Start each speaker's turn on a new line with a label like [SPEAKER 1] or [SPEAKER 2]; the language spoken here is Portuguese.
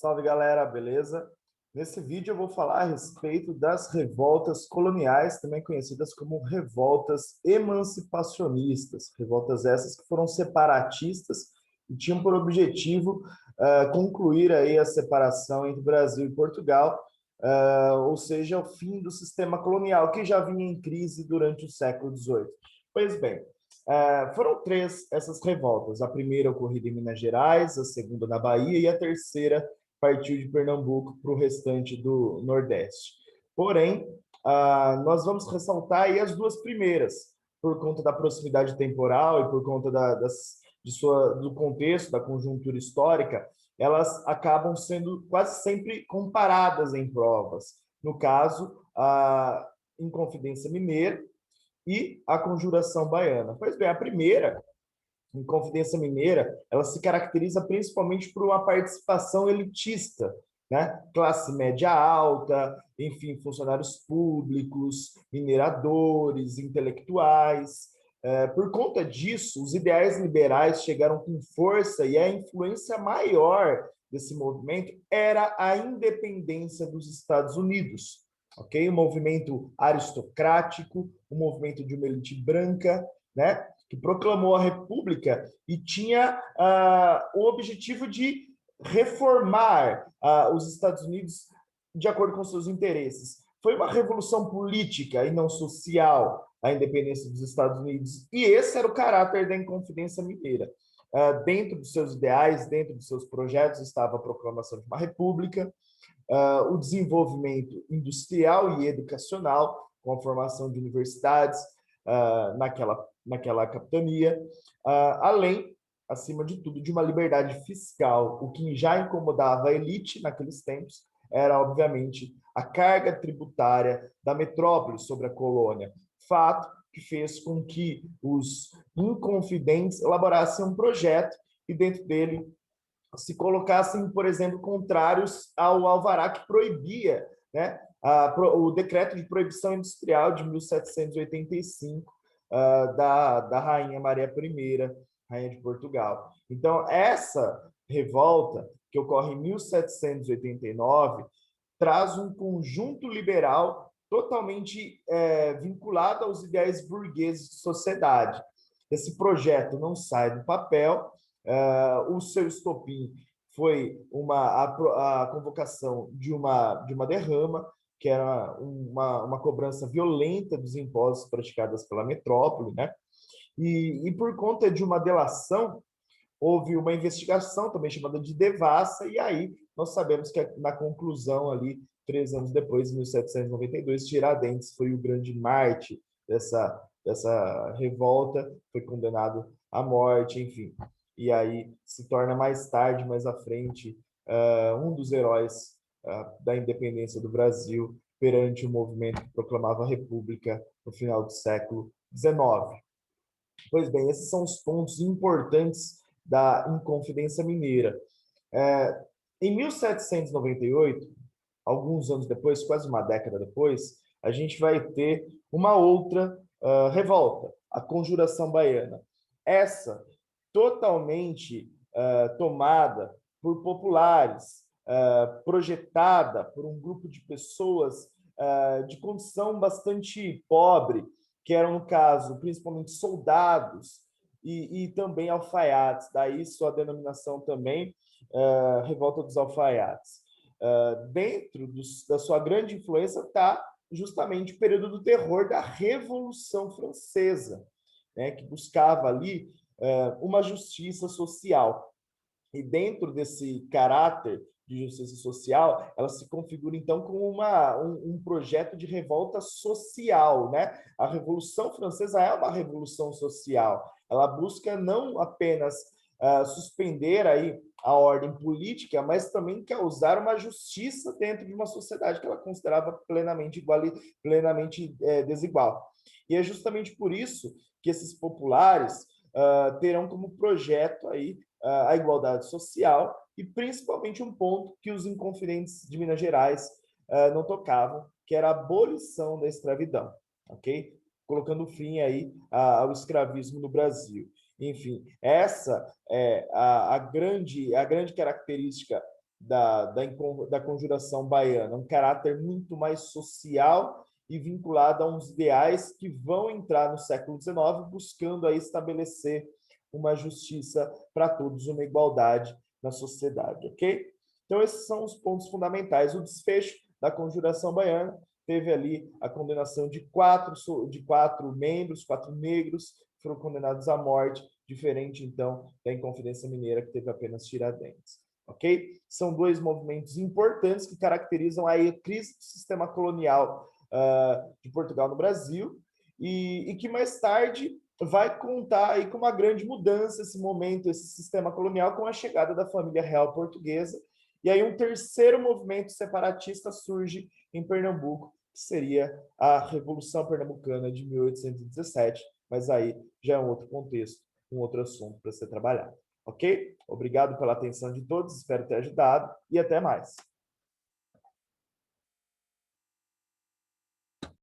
[SPEAKER 1] Salve galera, beleza? Nesse vídeo eu vou falar a respeito das revoltas coloniais, também conhecidas como revoltas emancipacionistas. Revoltas essas que foram separatistas e tinham por objetivo concluir aí a separação entre Brasil e Portugal, ou seja, o fim do sistema colonial, que já vinha em crise durante o século XVIII. Pois bem, foram três essas revoltas. A primeira ocorrida em Minas Gerais, a segunda na Bahia e a terceira partiu de Pernambuco para o restante do Nordeste. Porém, nós vamos ressaltar aí as duas primeiras, por conta da proximidade temporal e por conta do contexto, da conjuntura histórica, elas acabam sendo quase sempre comparadas em provas. No caso, a Inconfidência Mineira e a Conjuração Baiana. Pois bem, a primeira, Inconfidência Mineira, ela se caracteriza principalmente por uma participação elitista, né? Classe média alta, enfim, funcionários públicos, mineradores, intelectuais. Por conta disso, os ideais liberais chegaram com força e a influência maior desse movimento era a independência dos Estados Unidos. Ok? Um movimento aristocrático, um movimento de uma elite branca, né? Que proclamou a República e tinha o objetivo de reformar os Estados Unidos de acordo com seus interesses. Foi uma revolução política e não social a independência dos Estados Unidos, e esse era o caráter da Inconfidência Mineira. Dentro dos seus ideais, dentro dos seus projetos, estava a proclamação de uma república, o desenvolvimento industrial e educacional, com a formação de universidades naquela capitania, além, acima de tudo, de uma liberdade fiscal. O que já incomodava a elite naqueles tempos era, obviamente, a carga tributária da metrópole sobre a colônia, fato que fez com que os inconfidentes elaborassem um projeto e dentro dele se colocassem, por exemplo, contrários ao alvará que proibia, né, o decreto de proibição industrial de 1785 da rainha Maria I, rainha de Portugal. Então, essa revolta, que ocorre em 1789, traz um conjunto liberal totalmente vinculado aos ideais burgueses de sociedade. Esse projeto não sai do papel. O seu estopim foi a convocação de uma derrama, que era uma cobrança violenta dos impostos praticadas pela metrópole, né? E por conta de uma delação, houve uma investigação também chamada de devassa, e aí nós sabemos que na conclusão ali, 3 anos depois, em 1792, Tiradentes foi o grande mártir dessa revolta, foi condenado à morte, enfim. E aí se torna mais tarde, mais à frente, um dos heróis da independência do Brasil perante o movimento que proclamava a República no final do século XIX. Pois bem, esses são os pontos importantes da Inconfidência Mineira. Em 1798, alguns anos depois, quase uma década depois, a gente vai ter uma outra revolta, a Conjuração Baiana. Essa totalmente tomada por populares, projetada por um grupo de pessoas de condição bastante pobre, que eram, no caso, principalmente soldados e também alfaiates, daí sua denominação também, Revolta dos Alfaiates. Dentro da sua grande influência está justamente o período do terror da Revolução Francesa, né, que buscava ali uma justiça social. E dentro desse caráter de justiça social, ela se configura, então, como um projeto de revolta social, né? A Revolução Francesa é uma revolução social. Ela busca não apenas suspender aí a ordem política, mas também causar uma justiça dentro de uma sociedade que ela considerava plenamente desigual. E é justamente por isso que esses populares terão como projeto aí a igualdade social e principalmente um ponto que os inconfidentes de Minas Gerais não tocavam, que era a abolição da escravidão, ok? Colocando fim aí ao escravismo no Brasil. Enfim, essa é a grande característica da Conjuração Baiana, um caráter muito mais social e vinculado a uns ideais que vão entrar no século XIX, buscando aí estabelecer uma justiça para todos, uma igualdade na sociedade, ok? Então, esses são os pontos fundamentais. O desfecho da Conjuração Baiana teve ali a condenação de quatro membros, 4 negros, foram condenados à morte, diferente, então, da Inconfidência Mineira, que teve apenas Tiradentes. Ok? São dois movimentos importantes que caracterizam a crise do sistema colonial de Portugal no Brasil e que mais tarde vai contar aí com uma grande mudança esse momento, esse sistema colonial, com a chegada da família real portuguesa. E aí um terceiro movimento separatista surge em Pernambuco, que seria a Revolução Pernambucana de 1817, mas aí já é um outro contexto, um outro assunto para ser trabalhado. Ok? Obrigado pela atenção de todos, espero ter ajudado e até mais.